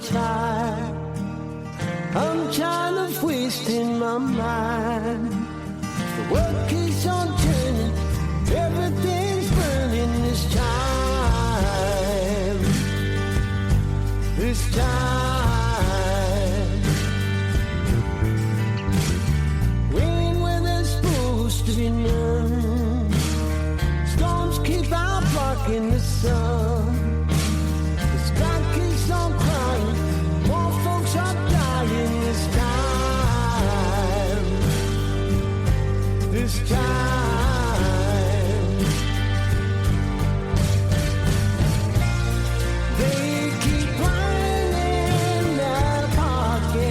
tired. I'm tired of wasting my mind. The world keeps on turning, everything's burning this time. This time. Rain where there's supposed to be none. Storms keep on blocking the sun. The sky keeps on crying, more folks are dying this time. This time. They keep lining their pockets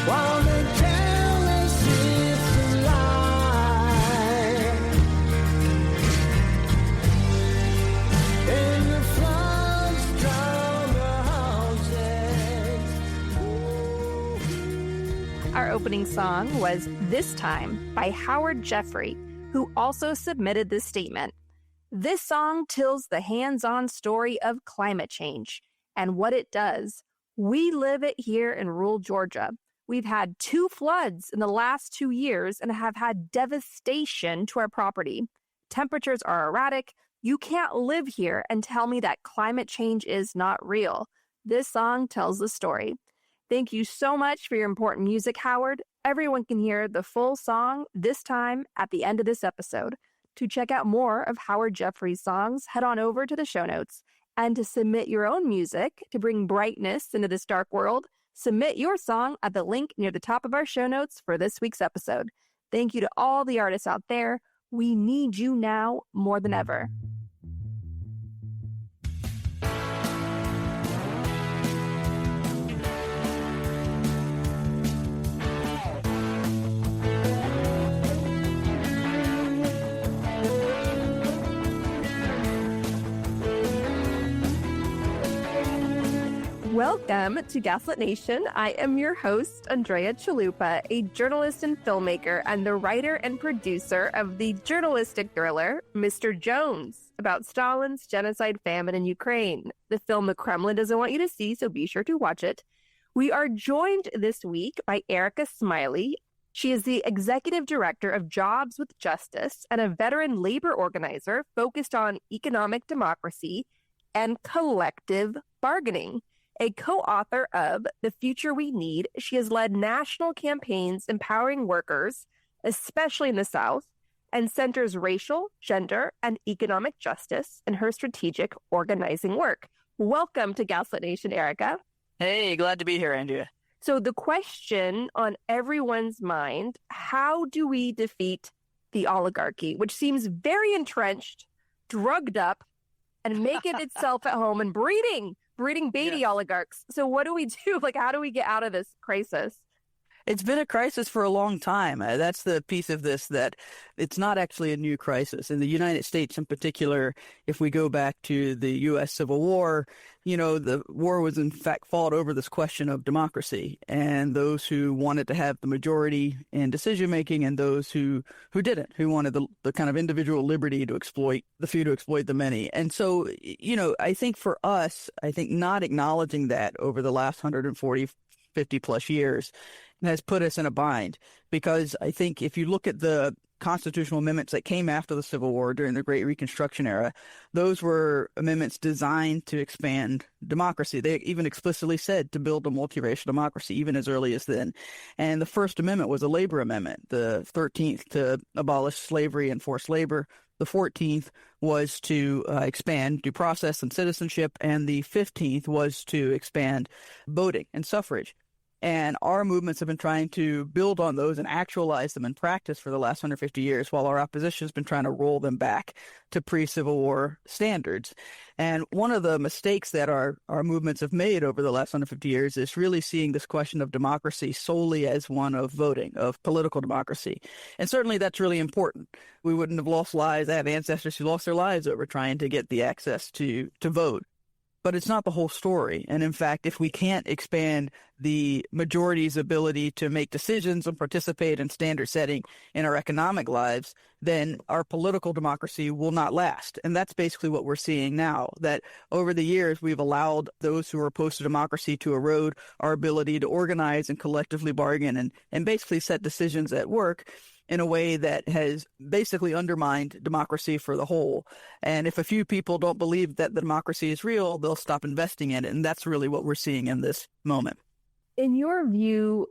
while they tell us it's a lie. And the floods drown the houses. Our opening song was This Time by Howard Jeffrey, who also submitted this statement. This song tells the hands-on story of climate change and what it does. We live it here in rural Georgia. We've had 2 floods in the last 2 years and have had devastation to our property. Temperatures are erratic. You can't live here and tell me that climate change is not real. This song tells the story. Thank you so much for your important music, Howard. Everyone can hear the full song This Time at the end of this episode. To check out more of Howard Jeffrey's songs, head on over to the show notes. And to submit your own music to bring brightness into this dark world, submit your song at the link near the top of our show notes for this week's episode. Thank you to all the artists out there. We need you now more than ever. Welcome to Gaslit Nation. I am your host, Andrea Chalupa, a journalist and filmmaker and the writer and producer of the journalistic thriller, Mr. Jones, about Stalin's genocide famine in Ukraine, the film the Kremlin doesn't want you to see, so be sure to watch it. We are joined this week by Erica Smiley. She is the executive director of Jobs with Justice and a veteran labor organizer focused on economic democracy and collective bargaining. A co-author of The Future We Need, she has led national campaigns empowering workers, especially in the South, and centers racial, gender, and economic justice in her strategic organizing work. Welcome to Gaslit Nation, Erica. Hey, glad to be here, Andrea. So the question on everyone's mind, how do we defeat the oligarchy, which seems very entrenched, drugged up, and making itself at home and breeding baby oligarchs. So what do we do? Like, how do we get out of this crisis? It's been a crisis for a long time. That's the piece of this, that it's not actually a new crisis. In the United States in particular, if we go back to the U.S. Civil War, the war was in fact fought over this question of democracy and those who wanted to have the majority in decision-making and those who didn't, who wanted the kind of individual liberty to exploit the few, to exploit the many. And so, I think for us, not acknowledging that over the last 140, 50 plus years has put us in a bind, because I think if you look at the constitutional amendments that came after the Civil War during the Great Reconstruction era, those were amendments designed to expand democracy. They even explicitly said to build a multiracial democracy even as early as then. And the First Amendment was a labor amendment, the 13th to abolish slavery and forced labor. The 14th was to expand due process and citizenship, and the 15th was to expand voting and suffrage. And our movements have been trying to build on those and actualize them in practice for the last 150 years, while our opposition has been trying to roll them back to pre-Civil War standards. And one of the mistakes that our movements have made over the last 150 years is really seeing this question of democracy solely as one of voting, of political democracy. And certainly that's really important. We wouldn't have lost lives. I have ancestors who lost their lives over trying to get the access to vote. but it's not the whole story. And in fact, if we can't expand the majority's ability to make decisions and participate in standard setting in our economic lives, then our political democracy will not last. And that's basically what we're seeing now, that over the years, we've allowed those who are opposed to democracy to erode our ability to organize and collectively bargain and basically set decisions at work in a way that has basically undermined democracy for the whole. And if a few people don't believe that the democracy is real, they'll stop investing in it. And that's really what we're seeing in this moment. In your view,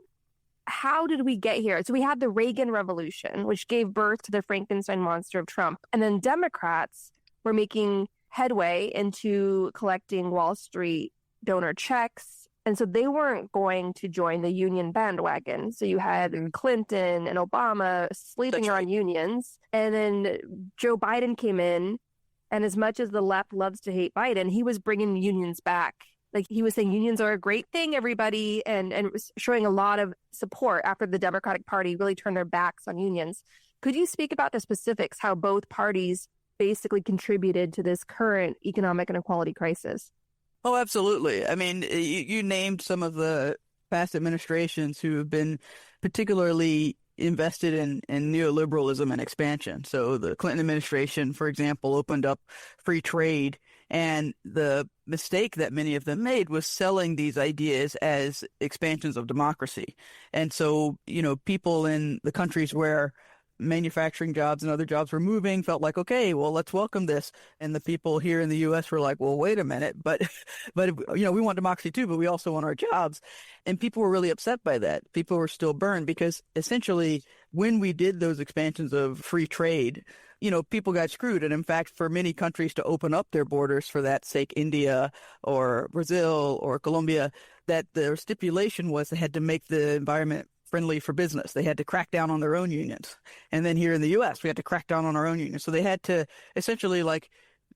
how did we get here? So we had the Reagan Revolution, which gave birth to the Frankenstein monster of Trump. And then Democrats were making headway into collecting Wall Street donor checks. And so they weren't going to join the union bandwagon. So you had Clinton and Obama sleeping on unions. And then Joe Biden came in. And as much as the left loves to hate Biden, he was bringing unions back. Like he was saying, unions are a great thing, everybody, and was showing a lot of support after the Democratic Party really turned their backs on unions. Could you speak about the specifics, how both parties basically contributed to this current economic inequality crisis? Oh, absolutely. I mean, you named some of the past administrations who have been particularly invested in neoliberalism and expansion. So the Clinton administration, for example, opened up free trade. And the mistake that many of them made was selling these ideas as expansions of democracy. And so, people in the countries where manufacturing jobs and other jobs were moving felt like, okay, well, let's welcome this. And the people here in the U.S. were like, well, wait a minute, but we want democracy too, but we also want our jobs. And people were really upset by that. People were still burned because essentially when we did those expansions of free trade, people got screwed. And in fact, for many countries to open up their borders for that sake, India or Brazil or Colombia, that their stipulation was they had to make the environment friendly for business. They had to crack down on their own unions. And then here in the U.S., we had to crack down on our own unions. So they had to essentially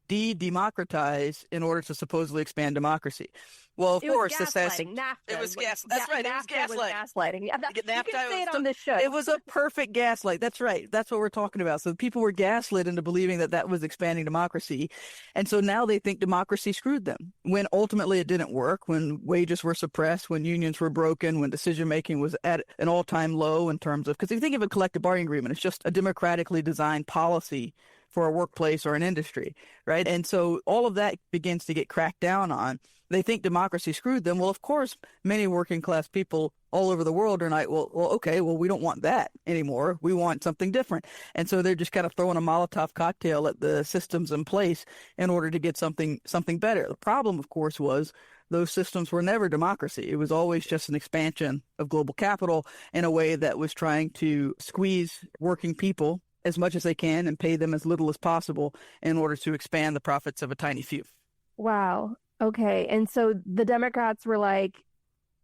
de-democratize in order to supposedly expand democracy. Well, of course, this has NAFTA. It was gas. That's right. It was gaslighting. Yeah, you can say it was on this show. It was a perfect gaslight. That's right. That's what we're talking about. So people were gaslit into believing that was expanding democracy. And so now they think democracy screwed them when ultimately it didn't work, when wages were suppressed, when unions were broken, when decision-making was at an all-time low in terms of, because if you think of a collective bargaining agreement, it's just a democratically designed policy for a workplace or an industry, right? And so all of that begins to get cracked down on. They think democracy screwed them. Well, of course, many working class people all over the world are like, okay, we don't want that anymore. We want something different. And so they're just kind of throwing a Molotov cocktail at the systems in place in order to get something better. The problem, of course, was those systems were never democracy. It was always just an expansion of global capital in a way that was trying to squeeze working people as much as they can and pay them as little as possible in order to expand the profits of a tiny few. Wow. Okay. And so the Democrats were like,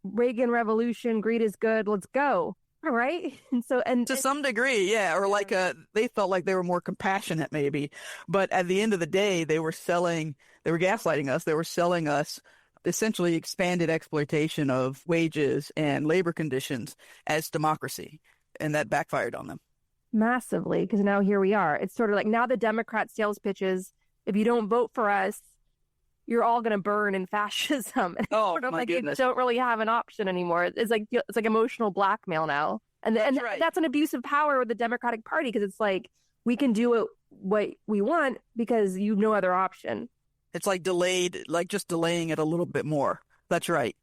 Reagan Revolution, greed is good, let's go. All right. And so, to some degree, yeah. Or they felt like they were more compassionate maybe. But at the end of the day, they were gaslighting us. They were selling us essentially expanded exploitation of wages and labor conditions as democracy. And that backfired on them. Massively, because now here we are. It's sort of like now the Democrat sales pitches, if you don't vote for us, you're all going to burn in fascism. And oh, sort of my like goodness. You don't really have an option anymore. It's like emotional blackmail now. And right. That's an abuse of power with the Democratic Party, because it's like we can do what we want because you have no other option. It's like just delaying it a little bit more. That's right.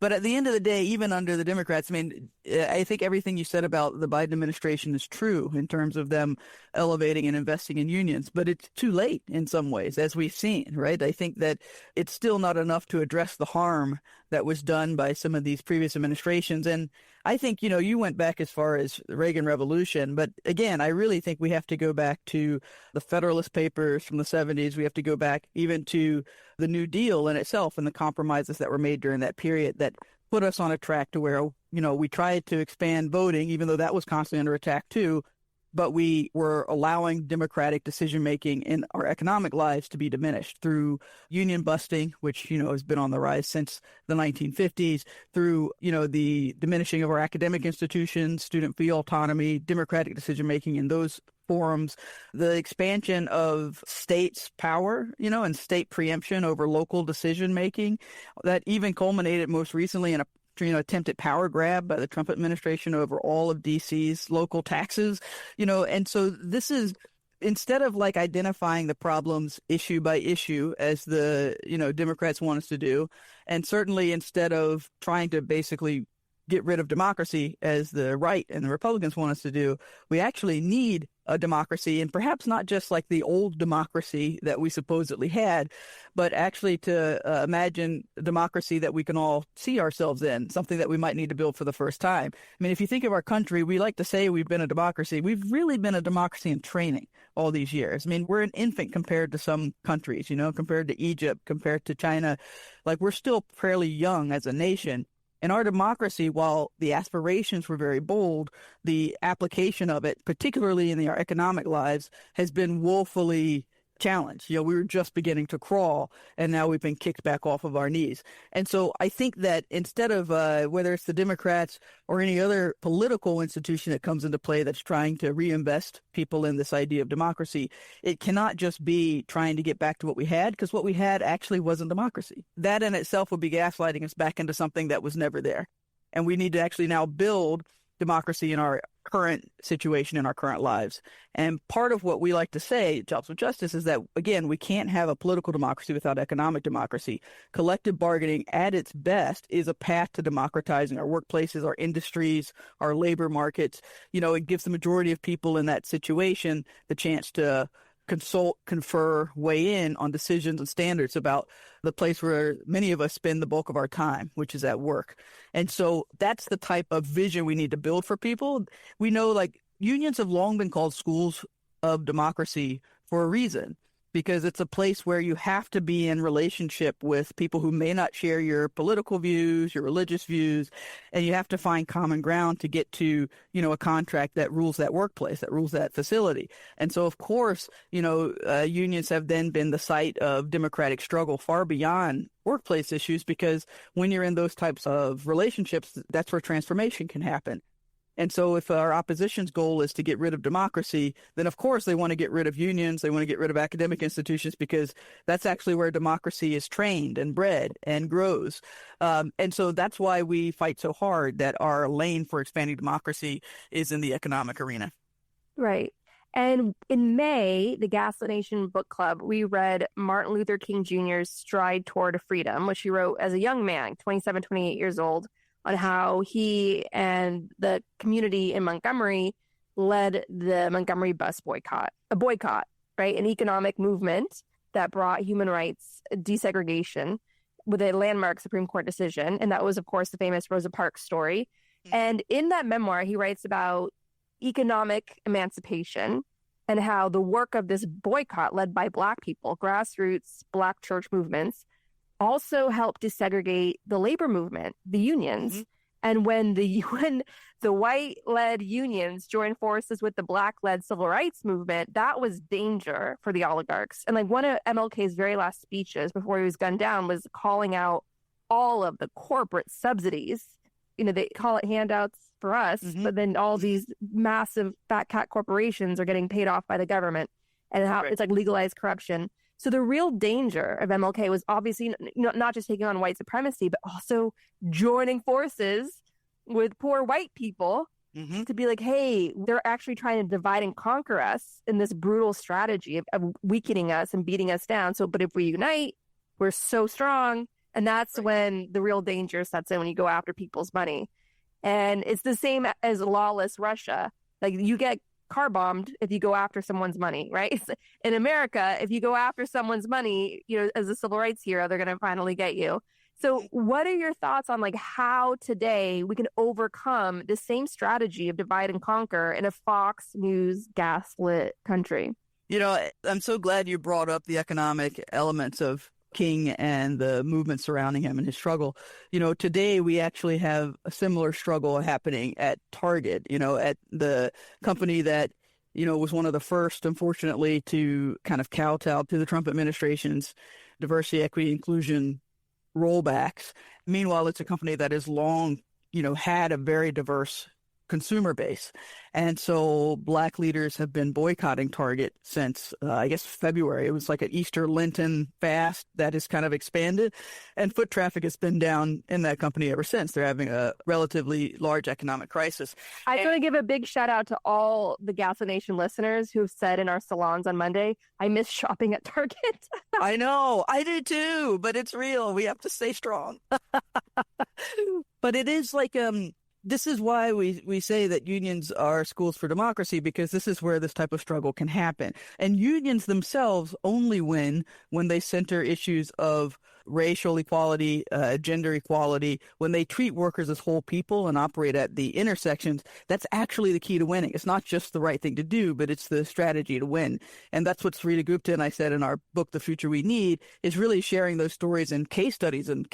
But at the end of the day, even under the Democrats, I mean, I think everything you said about the Biden administration is true in terms of them elevating and investing in unions. But it's too late in some ways, as we've seen, right? I think that it's still not enough to address the harm that was done by some of these previous administrations. And I think, you went back as far as the Reagan Revolution. But again, I really think we have to go back to the Federalist Papers from the 70s. We have to go back even to the New Deal in itself and the compromises that were made during that period that put us on a track to where, we tried to expand voting, even though that was constantly under attack too. But we were allowing democratic decision-making in our economic lives to be diminished through union busting, which, has been on the rise since the 1950s, through, the diminishing of our academic institutions, student fee autonomy, democratic decision-making in those forums, the expansion of states' power, and state preemption over local decision making, that even culminated most recently in a attempted power grab by the Trump administration over all of DC's local taxes, and so this is, instead of like identifying the problems issue by issue as the, Democrats want us to do, and certainly instead of trying to basically get rid of democracy as the right and the Republicans want us to do, we actually need a democracy, and perhaps not just like the old democracy that we supposedly had, but actually to imagine a democracy that we can all see ourselves in, something that we might need to build for the first time. I mean, if you think of our country, we like to say we've been a democracy. We've really been a democracy in training all these years. I mean, we're an infant compared to some countries, compared to Egypt, compared to China. Like, we're still fairly young as a nation. And our democracy, while the aspirations were very bold, the application of it, particularly in our economic lives, has been woefully challenged. We were just beginning to crawl, and now we've been kicked back off of our knees. And so I think that instead of whether it's the Democrats or any other political institution that comes into play that's trying to reinvest people in this idea of democracy, it cannot just be trying to get back to what we had, because what we had actually wasn't democracy. That in itself would be gaslighting us back into something that was never there. And we need to actually now build democracy in our current situation, in our current lives. And part of what we like to say, Jobs with Justice, is that, again, we can't have a political democracy without economic democracy. Collective bargaining at its best is a path to democratizing our workplaces, our industries, our labor markets. It gives the majority of people in that situation the chance to consult, confer, weigh in on decisions and standards about the place where many of us spend the bulk of our time, which is at work. And so that's the type of vision we need to build for people. We know, like, unions have long been called schools of democracy for a reason, because it's a place where you have to be in relationship with people who may not share your political views, your religious views, and you have to find common ground to get to, a contract that rules that workplace, that rules that facility. And so, of course, unions have then been the site of democratic struggle far beyond workplace issues, because when you're in those types of relationships, that's where transformation can happen. And so if our opposition's goal is to get rid of democracy, then of course they want to get rid of unions, they want to get rid of academic institutions, because that's actually where democracy is trained and bred and grows. And so that's why we fight so hard that our lane for expanding democracy is in the economic arena. Right. And in May, the Gaslit Nation Book Club, we read Martin Luther King Jr.'s Stride Toward Freedom, which he wrote as a young man, 27, 28 years old, on how he and the community in Montgomery led the Montgomery bus boycott, right? An economic movement that brought human rights desegregation with a landmark Supreme Court decision. And that was, of course, the famous Rosa Parks story. And in that memoir, he writes about economic emancipation and how the work of this boycott led by Black people, grassroots Black church movements, also helped desegregate the labor movement, the unions. Mm-hmm. And when the white-led unions joined forces with the Black-led civil rights movement, that was danger for the oligarchs. And like one of MLK's very last speeches before he was gunned down was calling out all of the corporate subsidies. They call it handouts for us, mm-hmm. but then all these massive fat cat corporations are getting paid off by the government, and how It's like legalized corruption. So the real danger of MLK was obviously not just taking on white supremacy, but also joining forces with poor white people mm-hmm. to be like, hey, they're actually trying to divide and conquer us in this brutal strategy of weakening us and beating us down. But if we unite, we're so strong. And that's when the real danger sets in, when you go after people's money. And it's the same as lawless Russia. Like, you get car bombed if you go after someone's money, right? In America, if you go after someone's money, as a civil rights hero, they're going to finally get you. So what are your thoughts on like how today we can overcome the same strategy of divide and conquer in a Fox News gaslit country? I'm so glad you brought up the economic elements of King and the movement surrounding him and his struggle. Today we actually have a similar struggle happening at Target, at the company that, was one of the first, unfortunately, to kind of kowtow to the Trump administration's diversity, equity, inclusion rollbacks. Meanwhile, it's a company that has long, had a very diverse consumer base. And so Black leaders have been boycotting Target since, I guess, February. It was like an Easter Lenten fast that has kind of expanded. And foot traffic has been down in that company ever since. They're having a relatively large economic crisis. I just want to give a big shout out to all the Gaslit Nation listeners who've said in our salons on Monday, I miss shopping at Target. I know. I do too. But it's real. We have to stay strong. But it is like this is why we say that unions are schools for democracy, because this is where this type of struggle can happen. And unions themselves only win when they center issues of racial equality, gender equality, when they treat workers as whole people and operate at the intersections. That's actually the key to winning. It's not just the right thing to do, but it's the strategy to win. And that's what Srita Gupta and I said in our book, The Future We Need, is really sharing those stories and case studies and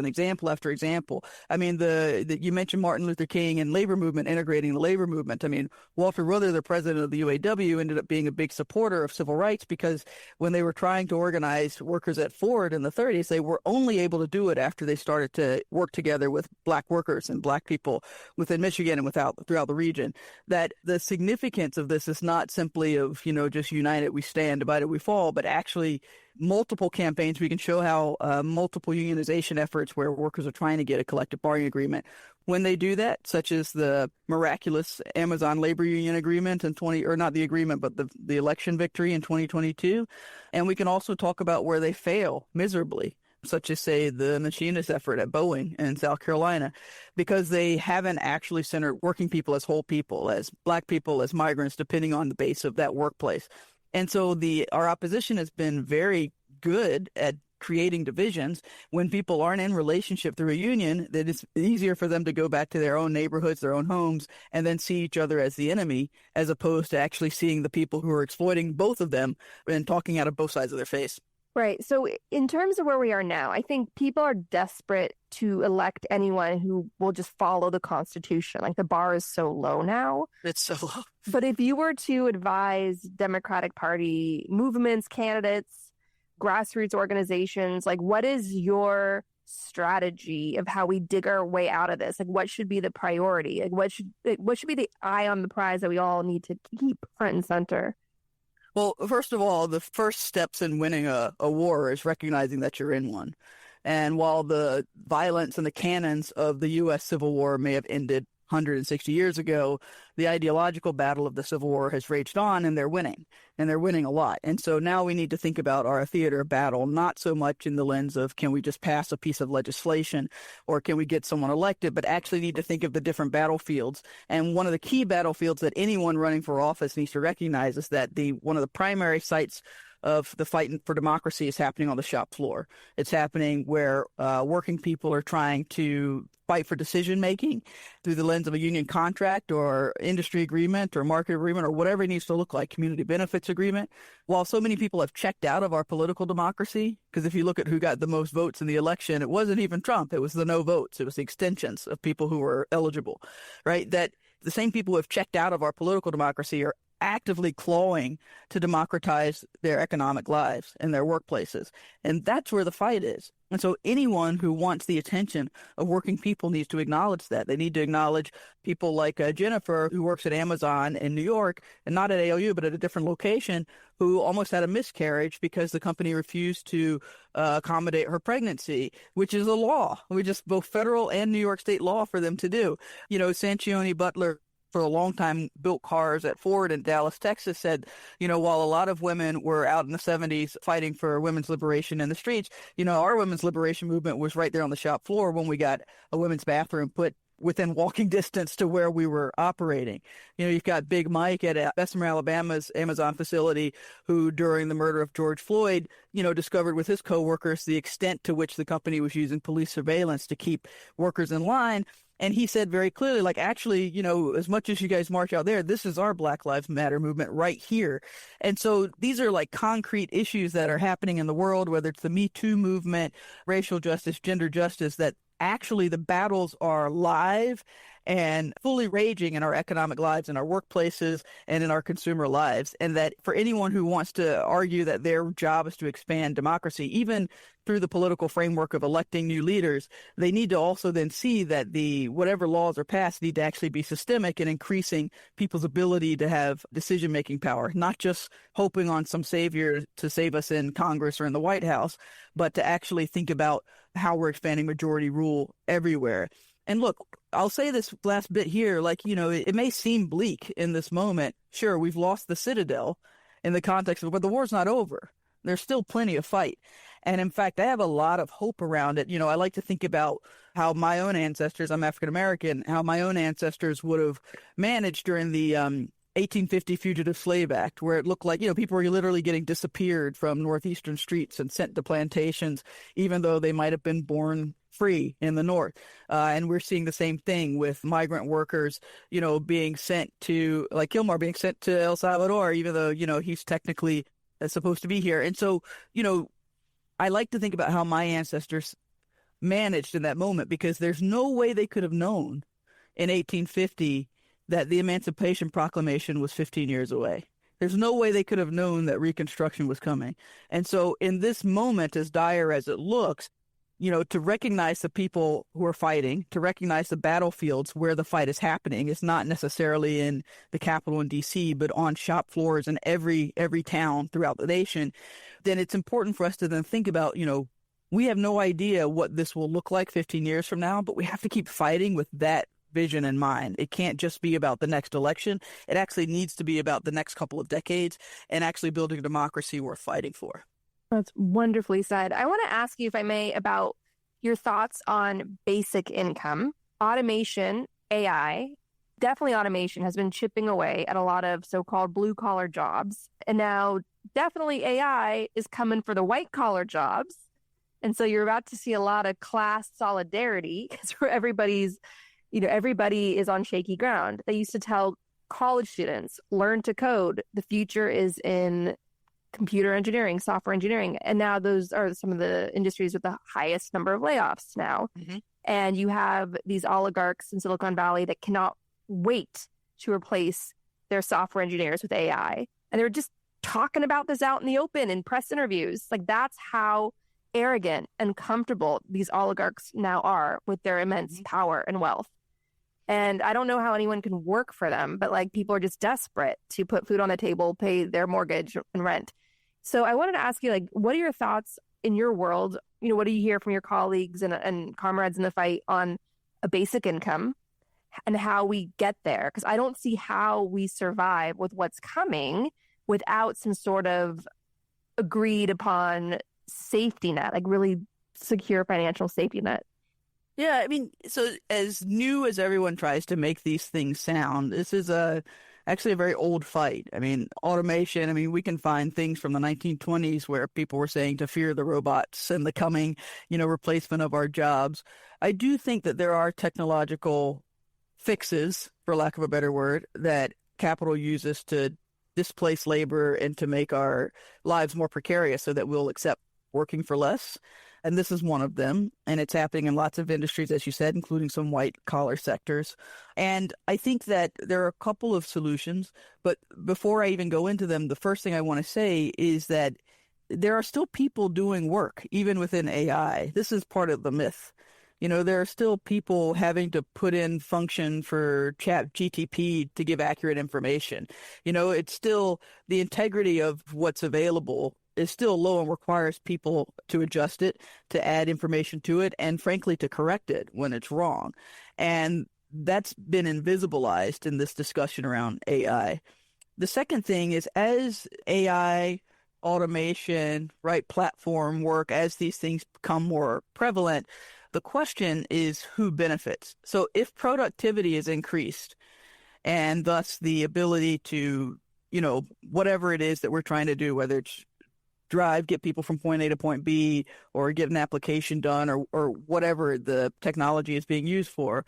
example after example. I mean, you mentioned Martin Luther King and labor movement, integrating the labor movement. I mean, Walter Reuther, the president of the UAW, ended up being a big supporter of civil rights, because when they were trying to organize workers at Ford in the 30s, they were only able to do it after they started to work together with Black workers and Black people within Michigan and throughout the region. That the significance of this is not simply of, just united we stand, divided we fall, but actually multiple campaigns. We can show how multiple unionization efforts where workers are trying to get a collective bargaining agreement, when they do that, such as the miraculous Amazon labor union agreement not the agreement, but the election victory in 2022. And we can also talk about where they fail miserably, such as, say, the machinist effort at Boeing in South Carolina, because they haven't actually centered working people as whole people, as Black people, as migrants, depending on the base of that workplace. And so our opposition has been very good at creating divisions. When people aren't in relationship through a union, that it's easier for them to go back to their own neighborhoods, their own homes, and then see each other as the enemy, as opposed to actually seeing the people who are exploiting both of them and talking out of both sides of their face. Right. So in terms of where we are now, I think people are desperate to elect anyone who will just follow the Constitution. Like, the bar is so low now. It's so low. But if you were to advise Democratic Party movements, candidates, grassroots organizations, like, what is your strategy of how we dig our way out of this? Like, what should be the priority? Like, what should be the eye on the prize that we all need to keep front and center? Well, first of all, the first steps in winning a war is recognizing that you're in one. And while the violence and the cannons of the U.S. Civil War may have ended 160 years ago, the ideological battle of the Civil War has raged on, and they're winning a lot. And so now we need to think about our theater of battle, not so much in the lens of, can we just pass a piece of legislation or can we get someone elected, but actually need to think of the different battlefields. And one of the key battlefields that anyone running for office needs to recognize is that one of the primary sites of the fight for democracy is happening on the shop floor. It's happening where working people are trying to fight for decision-making through the lens of a union contract or industry agreement or market agreement or whatever it needs to look like, community benefits agreement. While so many people have checked out of our political democracy, because if you look at who got the most votes in the election, it wasn't even Trump. It was the no votes. It was the extensions of people who were eligible, right? That the same people who have checked out of our political democracy are actively clawing to democratize their economic lives and their workplaces. And that's where the fight is. And so anyone who wants the attention of working people needs to acknowledge that. They need to acknowledge people like Jennifer, who works at Amazon in New York, and not at ALU, but at a different location, who almost had a miscarriage because the company refused to accommodate her pregnancy, which is a law. We just both federal and New York state law for them to do. Sanchione Butler, for a long time, built cars at Ford in Dallas, Texas, said, while a lot of women were out in the 70s fighting for women's liberation in the streets, our women's liberation movement was right there on the shop floor when we got a women's bathroom put within walking distance to where we were operating. You've got Big Mike at Bessemer, Alabama's Amazon facility, who during the murder of George Floyd, discovered with his coworkers the extent to which the company was using police surveillance to keep workers in line. And he said very clearly, actually, as much as you guys march out there, this is our Black Lives Matter movement right here. And so these are concrete issues that are happening in the world, whether it's the Me Too movement, racial justice, gender justice, that actually the battles are live and fully raging in our economic lives, in our workplaces, and in our consumer lives. And that for anyone who wants to argue that their job is to expand democracy, even through the political framework of electing new leaders, they need to also then see that the whatever laws are passed need to actually be systemic in increasing people's ability to have decision-making power, not just hoping on some savior to save us in Congress or in the White House, but to actually think about how we're expanding majority rule everywhere. And look, I'll say this last bit here, like, it may seem bleak in this moment. Sure, we've lost the citadel in the context of, but the war's not over. There's still plenty of fight. And in fact, I have a lot of hope around it. I like to think about how my own ancestors, I'm African American, how my own ancestors would have managed during the 1850 Fugitive Slave Act, where it looked like, people were literally getting disappeared from northeastern streets and sent to plantations, even though they might have been born free in the North. And we're seeing the same thing with migrant workers, being sent to, like Kilmar being sent to El Salvador, even though, he's technically supposed to be here. And so, I like to think about how my ancestors managed in that moment, because there's no way they could have known in 1850 that the Emancipation Proclamation was 15 years away. There's no way they could have known that Reconstruction was coming. And so in this moment, as dire as it looks, to recognize the people who are fighting, to recognize the battlefields where the fight is happening. It's not necessarily in the Capitol in D.C., but on shop floors in every town throughout the nation. Then it's important for us to then think about, we have no idea what this will look like 15 years from now, but we have to keep fighting with that vision in mind. It can't just be about the next election. It actually needs to be about the next couple of decades and actually building a democracy worth fighting for. That's wonderfully said. I want to ask you, if I may, about your thoughts on basic income. Automation, AI, definitely automation has been chipping away at a lot of so-called blue-collar jobs. And now definitely AI is coming for the white-collar jobs. And so you're about to see a lot of class solidarity, because everybody is on shaky ground. They used to tell college students, learn to code. The future is in computer engineering, software engineering. And now those are some of the industries with the highest number of layoffs now. Mm-hmm. And you have these oligarchs in Silicon Valley that cannot wait to replace their software engineers with AI. And they're just talking about this out in the open in press interviews. Like, that's how arrogant and comfortable these oligarchs now are with their immense mm-hmm. power and wealth. And I don't know how anyone can work for them, but people are just desperate to put food on the table, pay their mortgage and rent. So I wanted to ask you, what are your thoughts in your world? What do you hear from your colleagues and comrades in the fight on a basic income and how we get there? Because I don't see how we survive with what's coming without some sort of agreed upon safety net, really secure financial safety net. Yeah, so as new as everyone tries to make these things sound, this is actually a very old fight. Automation, we can find things from the 1920s where people were saying to fear the robots and the coming, replacement of our jobs. I do think that there are technological fixes, for lack of a better word, that capital uses to displace labor and to make our lives more precarious so that we'll accept working for less. And this is one of them. And it's happening in lots of industries, as you said, including some white-collar sectors. And I think that there are a couple of solutions. But before I even go into them, the first thing I want to say is that there are still people doing work, even within AI. This is part of the myth. There are still people having to put in function for ChatGPT to give accurate information. It's still the integrity of what's available is still low and requires people to adjust it, to add information to it, and frankly, to correct it when it's wrong. And that's been invisibilized in this discussion around AI. The second thing is, as AI, automation, platform work, as these things become more prevalent, the question is who benefits. So if productivity is increased and thus the ability to, whatever it is that we're trying to do, whether it's get people from point A to point B, or get an application done, or whatever the technology is being used for,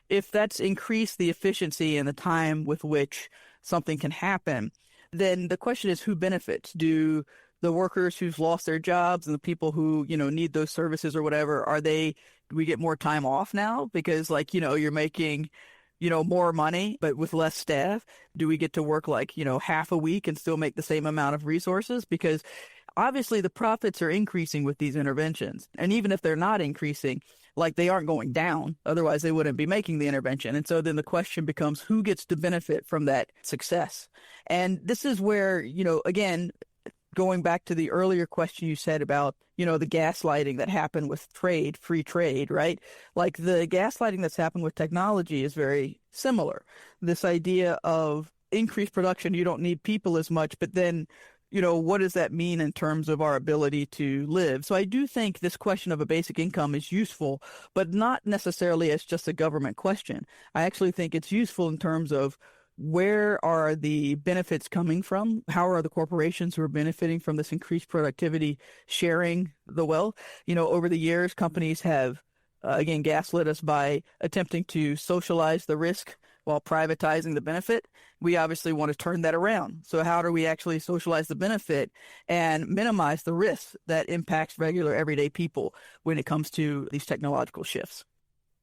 if that's increased the efficiency and the time with which something can happen, then the question is who benefits? Do the workers who've lost their jobs and the people who, need those services or whatever, do we get more time off now? Because you're making more money, but with less staff? Do we get to work like, half a week and still make the same amount of resources? Because obviously the profits are increasing with these interventions. And even if they're not increasing, like they aren't going down, otherwise they wouldn't be making the intervention. And so then the question becomes who gets to benefit from that success? And this is where, again, going back to the earlier question you said about, the gaslighting that happened with free trade, right? Like the gaslighting that's happened with technology is very similar. This idea of increased production, you don't need people as much, but then, what does that mean in terms of our ability to live? So I do think this question of a basic income is useful, but not necessarily as just a government question. I actually think it's useful in terms of where are the benefits coming from? How are the corporations who are benefiting from this increased productivity sharing the wealth? Over the years, companies have, again, gaslit us by attempting to socialize the risk while privatizing the benefit. We obviously want to turn that around. So how do we actually socialize the benefit and minimize the risk that impacts regular everyday people when it comes to these technological shifts?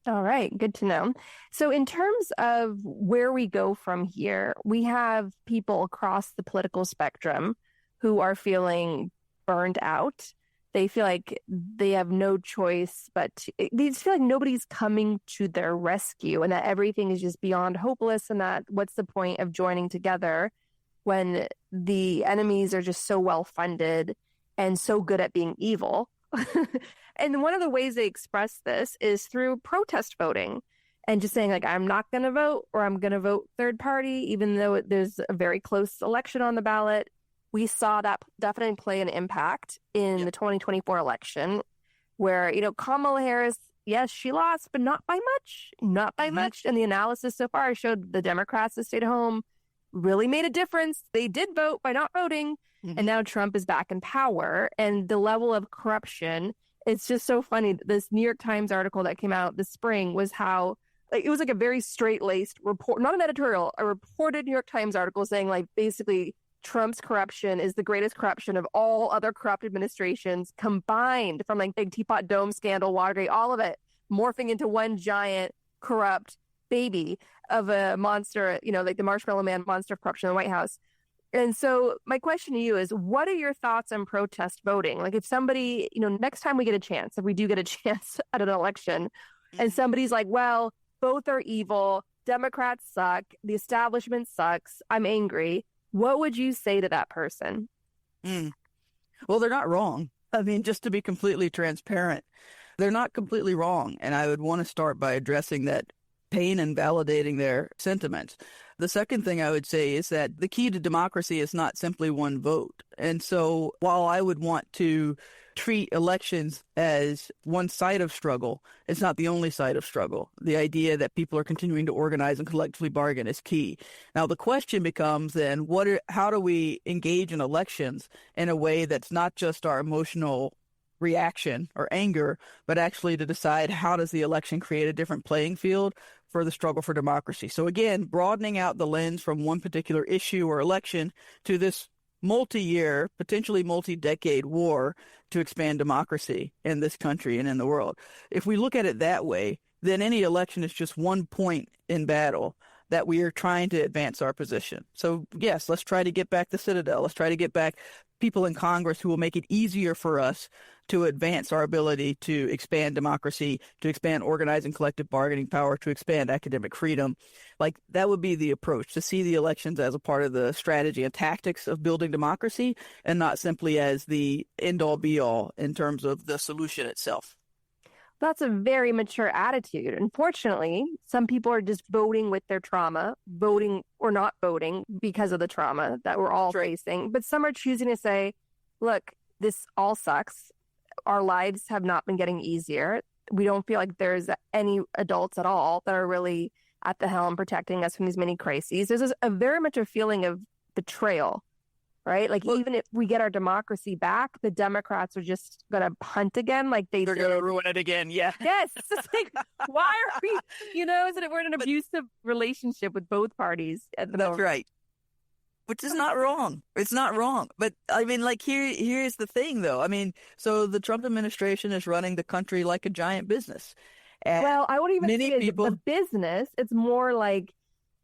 All right, good to know. So in terms of where we go from here, we have people across the political spectrum who are feeling burned out. They feel like they have no choice, but they just feel like nobody's coming to their rescue and that everything is just beyond hopeless, and that what's the point of joining together when the enemies are just so well funded and so good at being evil. And one of the ways they express this is through protest voting and just saying, like, I'm not going to vote, or I'm going to vote third party, even though there's a very close election on the ballot. We saw that definitely play an impact in the 2024 election where, Kamala Harris, yes, she lost, but not by much. And the analysis so far showed the Democrats that stayed home really made a difference. They did vote by not voting. And now Trump is back in power, and the level of corruption, it's just so funny. This New York Times article that came out this spring was how it was like a very straight-laced report, not an editorial, a reported New York Times article saying, like, basically Trump's corruption is the greatest corruption of all other corrupt administrations combined, from like Big Teapot Dome scandal, Watergate, all of it morphing into one giant corrupt baby of a monster, like the Marshmallow Man monster of corruption in the White House. And so my question to you is, what are your thoughts on protest voting? Like, if somebody, next time we get a chance, if we do get a chance at an election, and somebody's like, well, both are evil, Democrats suck, the establishment sucks, I'm angry, what would you say to that person? Well, they're not wrong. I mean, just to be completely transparent, they're not completely wrong. And I would want to start by addressing that pain and validating their sentiments. The second thing I would say is that the key to democracy is not simply one vote. And so while I would want to treat elections as one side of struggle, it's not the only side of struggle. The idea that people are continuing to organize and collectively bargain is key. Now, the question becomes then, how do we engage in elections in a way that's not just our emotional reaction or anger, but actually to decide how does the election create a different playing field for the struggle for democracy. So again, broadening out the lens from one particular issue or election to this multi-year, potentially multi-decade war to expand democracy in this country and in the world. If we look at it that way, then any election is just one point in battle that we are trying to advance our position. So yes, let's try to get back the Citadel. Let's try to get back people in Congress who will make it easier for us to advance our ability to expand democracy, to expand organizing collective bargaining power, to expand academic freedom. Like, that would be the approach, to see the elections as a part of the strategy and tactics of building democracy and not simply as the end-all be-all in terms of the solution itself. That's a very mature attitude. Unfortunately, some people are just voting with their trauma, voting or not voting because of the trauma that we're all facing. But some are choosing to say, look, this all sucks. Our lives have not been getting easier. We don't feel like there's any adults at all that are really at the helm protecting us from these many crises. There's a very much a feeling of betrayal, right? Like, even if we get our democracy back, the Democrats are just going to punt again. Like they're going to ruin it again. Yeah. Yes. It's just like, why are we, is that we're in an abusive relationship with both parties at the moment. That's right. Which is not wrong. It's not wrong. But I mean, like, here's the thing, though. I mean, so the Trump administration is running the country like a giant business. And well, I wouldn't even many say it's people, a business. It's more like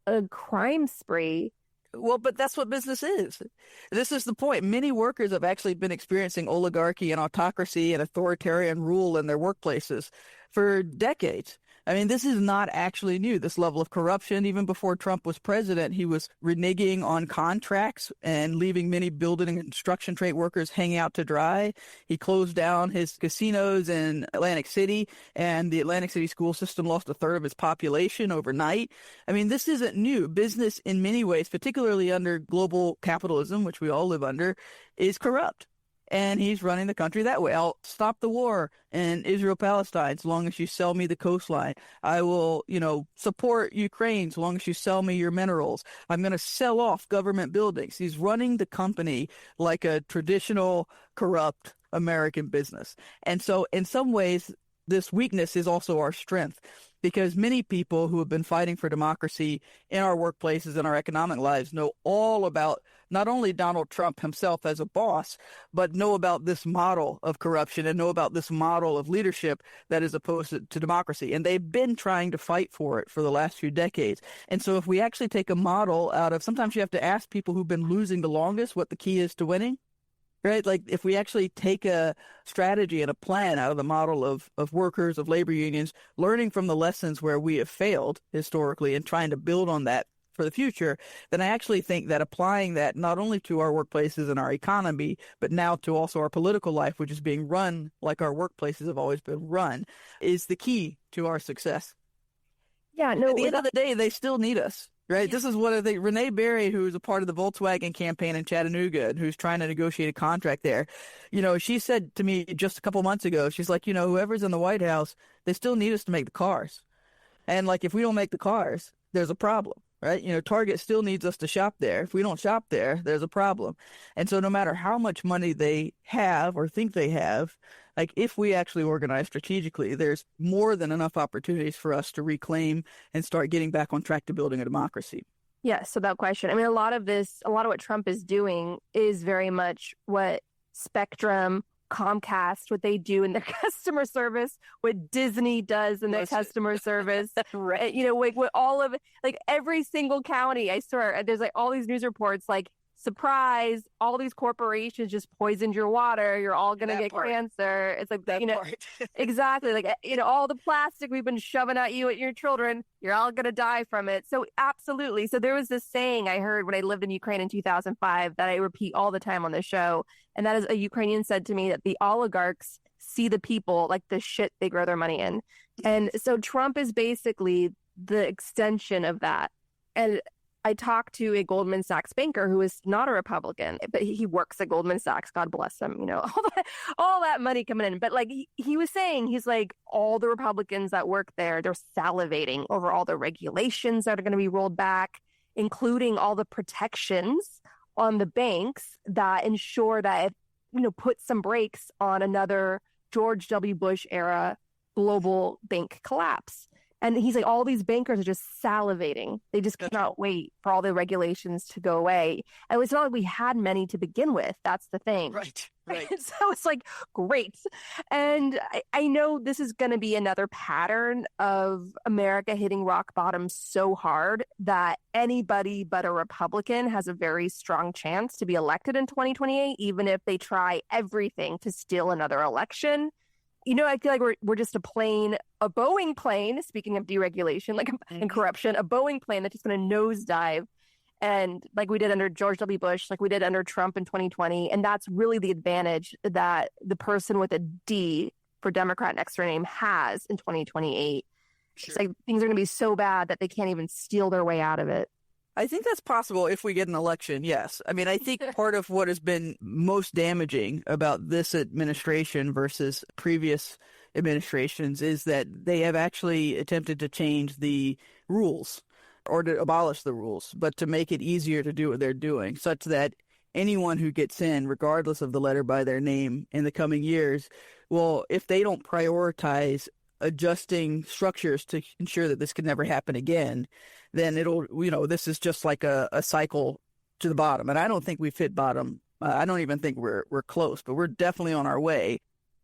a crime spree. well, but that's what business is. This is the point. Many workers have actually been experiencing oligarchy and autocracy and authoritarian rule in their workplaces for decades. I mean, this is not actually new, this level of corruption. Even before Trump was president, he was reneging on contracts and leaving many building and construction trade workers hanging out to dry. He closed down his casinos in Atlantic City, and the Atlantic City school system lost a third of its population overnight. I mean, this isn't new. Business in many ways, particularly under global capitalism, which we all live under, is corrupt. And he's running the country that way. I'll stop the war in Israel-Palestine as long as you sell me the coastline. I will, support Ukraine as long as you sell me your minerals. I'm going to sell off government buildings. He's running the company like a traditional, corrupt American business. And so in some ways, this weakness is also our strength, because many people who have been fighting for democracy in our workplaces and our economic lives know all about not only Donald Trump himself as a boss, but know about this model of corruption and know about this model of leadership that is opposed to democracy. And they've been trying to fight for it for the last few decades. And so if we actually take a model out of, sometimes you have to ask people who've been losing the longest what the key is to winning. Right? Like if we actually take a strategy and a plan out of the model of workers, of labor unions, learning from the lessons where we have failed historically and trying to build on that for the future, then I actually think that applying that not only to our workplaces and our economy, but now to also our political life, which is being run like our workplaces have always been run, is the key to our success. Yeah, no. At the end of the day, they still need us. Right. Yeah. This is what I think. Renee Berry, who is a part of the Volkswagen campaign in Chattanooga and who's trying to negotiate a contract there, she said to me just a couple months ago, she's like, whoever's in the White House, they still need us to make the cars. And like, if we don't make the cars, there's a problem. Right. Target still needs us to shop there. If we don't shop there, there's a problem. And so no matter how much money they have or think they have, like if we actually organize strategically, there's more than enough opportunities for us to reclaim and start getting back on track to building a democracy. Yes, without question. I mean, a lot of what Trump is doing is very much what Spectrum, Comcast, what they do in their customer service, what Disney does in their customer service. Right. What all of it, like every single county, I swear, there's like all these news reports, like, surprise, all these corporations just poisoned your water. You're all going to get cancer. It's like, exactly. Like, all the plastic we've been shoving at you and your children, you're all going to die from it. So absolutely. So there was this saying I heard when I lived in Ukraine in 2005 that I repeat all the time on the show. And that is, a Ukrainian said to me that the oligarchs see the people like the shit they grow their money in. And so Trump is basically the extension of that. And I talked to a Goldman Sachs banker who is not a Republican, but he works at Goldman Sachs. God bless him. All that money coming in. But like he was saying, he's like, all the Republicans that work there, they're salivating over all the regulations that are going to be rolled back, including all the protections on the banks that ensure that, put some brakes on another George W. Bush era global bank collapse. And he's like, all these bankers are just salivating. They just cannot wait for all the regulations to go away. And it's not like we had many to begin with. That's the thing. Right. So it's like, great. And I know this is going to be another pattern of America hitting rock bottom so hard that anybody but a Republican has a very strong chance to be elected in 2028, even if they try everything to steal another election. I feel like we're just a Boeing plane, speaking of deregulation, and corruption, a Boeing plane that's just going to nosedive. And like we did under George W. Bush, like we did under Trump in 2020. And that's really the advantage that the person with a D for Democrat next to her name has in 2028. Sure. It's like things are going to be so bad that they can't even steal their way out of it. I think that's possible if we get an election, yes. I mean, I think part of what has been most damaging about this administration versus previous administrations is that they have actually attempted to change the rules or to abolish the rules, but to make it easier to do what they're doing, such that anyone who gets in, regardless of the letter by their name in the coming years, well, if they don't prioritize adjusting structures to ensure that this can never happen again, then it'll, this is just like a cycle to the bottom. And I don't think we've hit bottom. I don't even think we're close, but we're definitely on our way.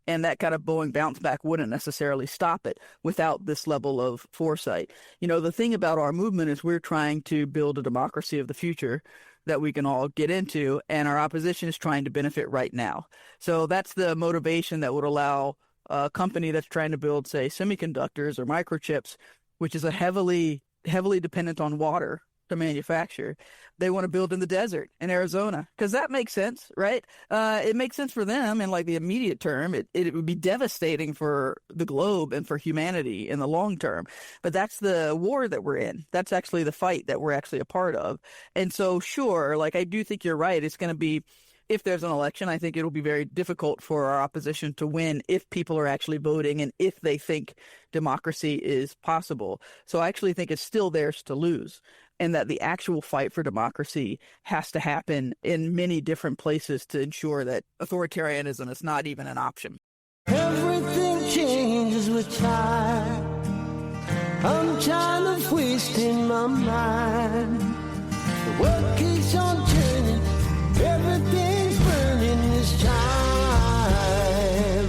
And that kind of Boeing bounce back wouldn't necessarily stop it without this level of foresight. The thing about our movement is we're trying to build a democracy of the future that we can all get into, and our opposition is trying to benefit right now. So that's the motivation that would allow a company that's trying to build, say, semiconductors or microchips, which is a heavily dependent on water to manufacture. They want to build in the desert in Arizona because that makes sense, right? It makes sense for them in like the immediate term. It would be devastating for the globe and for humanity in the long term. But that's the war that we're in. That's actually the fight that we're actually a part of. And so, sure, like I do think you're right. It's going to be, if there's an election, I think it'll be very difficult for our opposition to win if people are actually voting and if they think democracy is possible. So I actually think it's still theirs to lose, and that the actual fight for democracy has to happen in many different places to ensure that authoritarianism is not even an option. Everything changes with time. I'm trying to waste in my mind. The world keeps on turning. Everything's burning this time.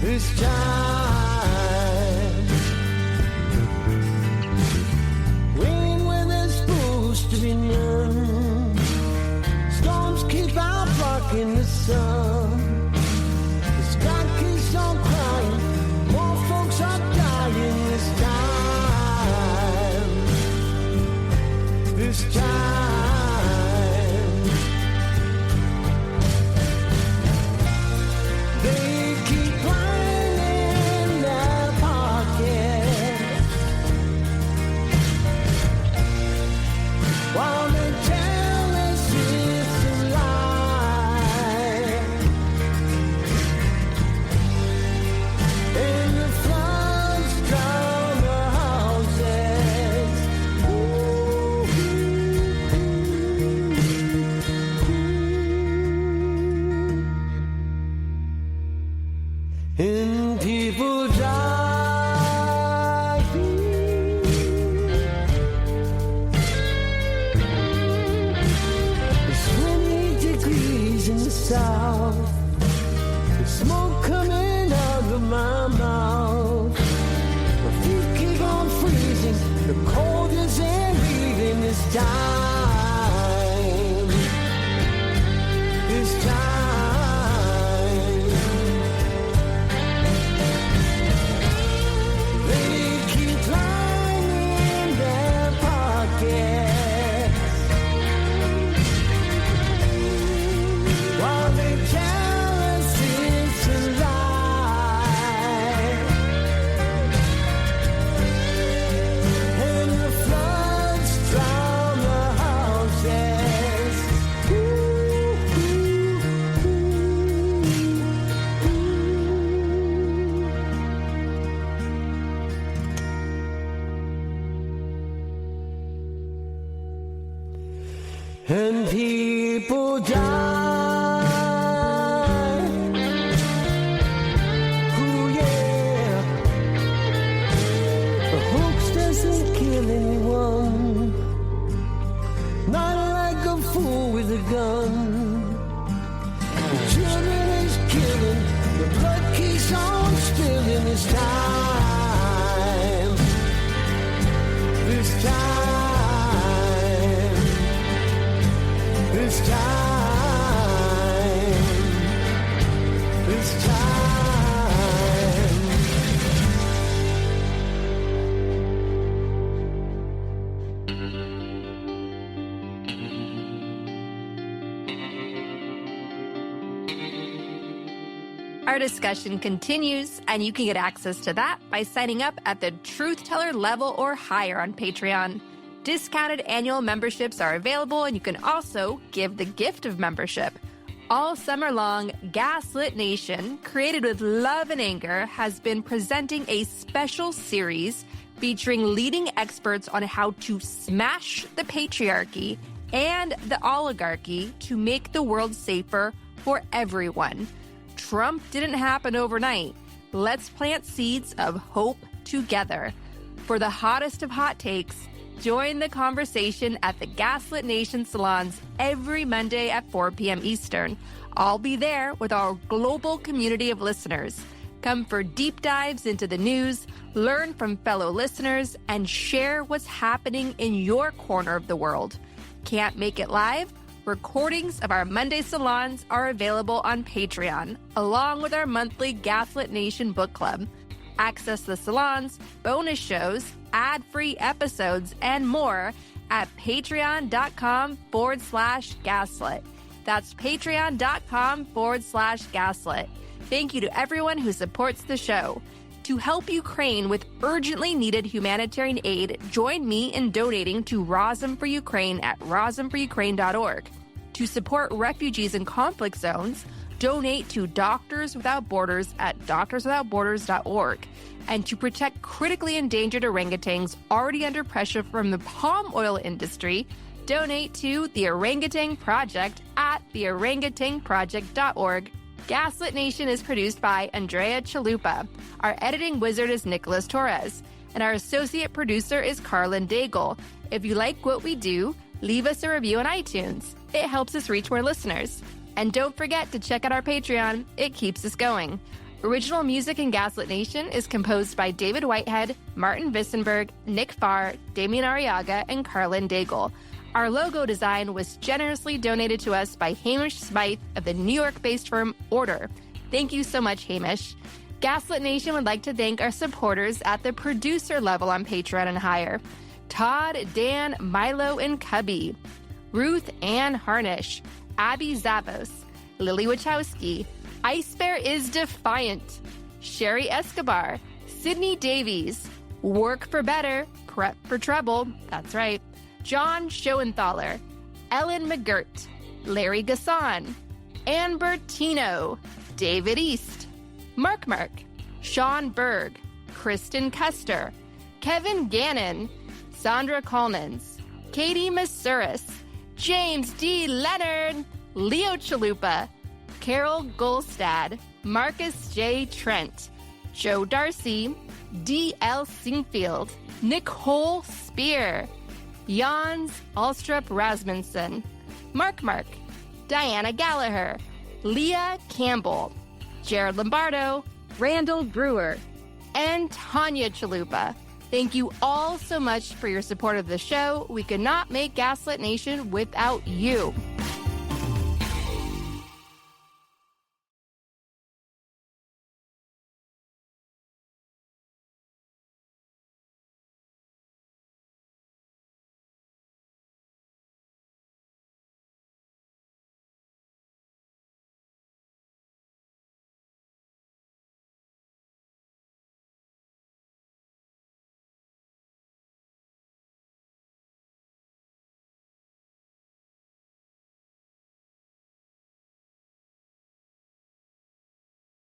This time. Rain when there's supposed to be none. Storms keep out blocking the sun. The sky keeps on crying. More folks are dying this time. This time. And people die. It's 20 degrees in the south. The smoke coming out of my mouth. My feet keep on freezing. The cold isn't leaving this time. This time. And people die. Ooh, yeah. The hoax doesn't kill anyone. Not like a fool with a gun. The children is killing. The blood keeps on spilling this time. This time. This time, this time. Our discussion continues, and you can get access to that by signing up at the Truth Teller level or higher on Patreon. Discounted annual memberships are available, and you can also give the gift of membership. All summer long, Gaslit Nation, created with love and anger, has been presenting a special series featuring leading experts on how to smash the patriarchy and the oligarchy to make the world safer for everyone. Trump didn't happen overnight. Let's plant seeds of hope together. For the hottest of hot takes, Join the conversation at the Gaslit Nation salons every Monday at 4 p.m. Eastern. I'll be there with our global community of listeners. Come for deep dives into the news, learn from fellow listeners, and share what's happening in your corner of the world. Can't make it live? Recordings of our Monday salons are available on Patreon, along with our monthly Gaslit Nation book club. Access the salons, bonus shows, ad-free episodes, and more at patreon.com/gaslit. That's patreon.com/gaslit. Thank you to everyone who supports the show. To help Ukraine with urgently needed humanitarian aid, join me in donating to Razom for Ukraine at razomforukraine.org. To support refugees in conflict zones, donate to Doctors Without Borders at doctorswithoutborders.org. And to protect critically endangered orangutans already under pressure from the palm oil industry, donate to the Orangutan Project at theorangutanproject.org. Gaslit Nation is produced by Andrea Chalupa. Our editing wizard is Nicholas Torres. And our associate producer is Carlin Daigle. If you like what we do, leave us a review on iTunes. It helps us reach more listeners. And don't forget to check out our Patreon. It keeps us going. Original music in Gaslit Nation is composed by David Whitehead, Martin Vissenberg, Nick Farr, Damian Arriaga, and Carlin Daigle. Our logo design was generously donated to us by Hamish Smythe of the New York-based firm Order. Thank you so much, Hamish. Gaslit Nation would like to thank our supporters at the producer level on Patreon and higher. Todd, Dan, Milo, and Cubby. Ruth Ann Harnish. Abby Zavos. Lily Wachowski. Ice Bear is Defiant. Sherry Escobar. Sydney Davies. Work for Better. Prep for Trouble. That's right. John Schoenthaler, Ellen McGirt, Larry Gasson, Ann Bertino, David East, Mark, Sean Berg, Kristen Custer, Kevin Gannon, Sandra Collins, Katie Masuris, James D. Leonard, Leo Chalupa, Carol Golstad, Marcus J. Trent, Joe Darcy, D.L. Singfield, Nicole Spear, Jans Alstrup Rasmussen, Mark, Diana Gallagher, Leah Campbell, Jared Lombardo, Randall Brewer, and Tanya Chalupa. Thank you all so much for your support of the show. We could not make Gaslit Nation without you.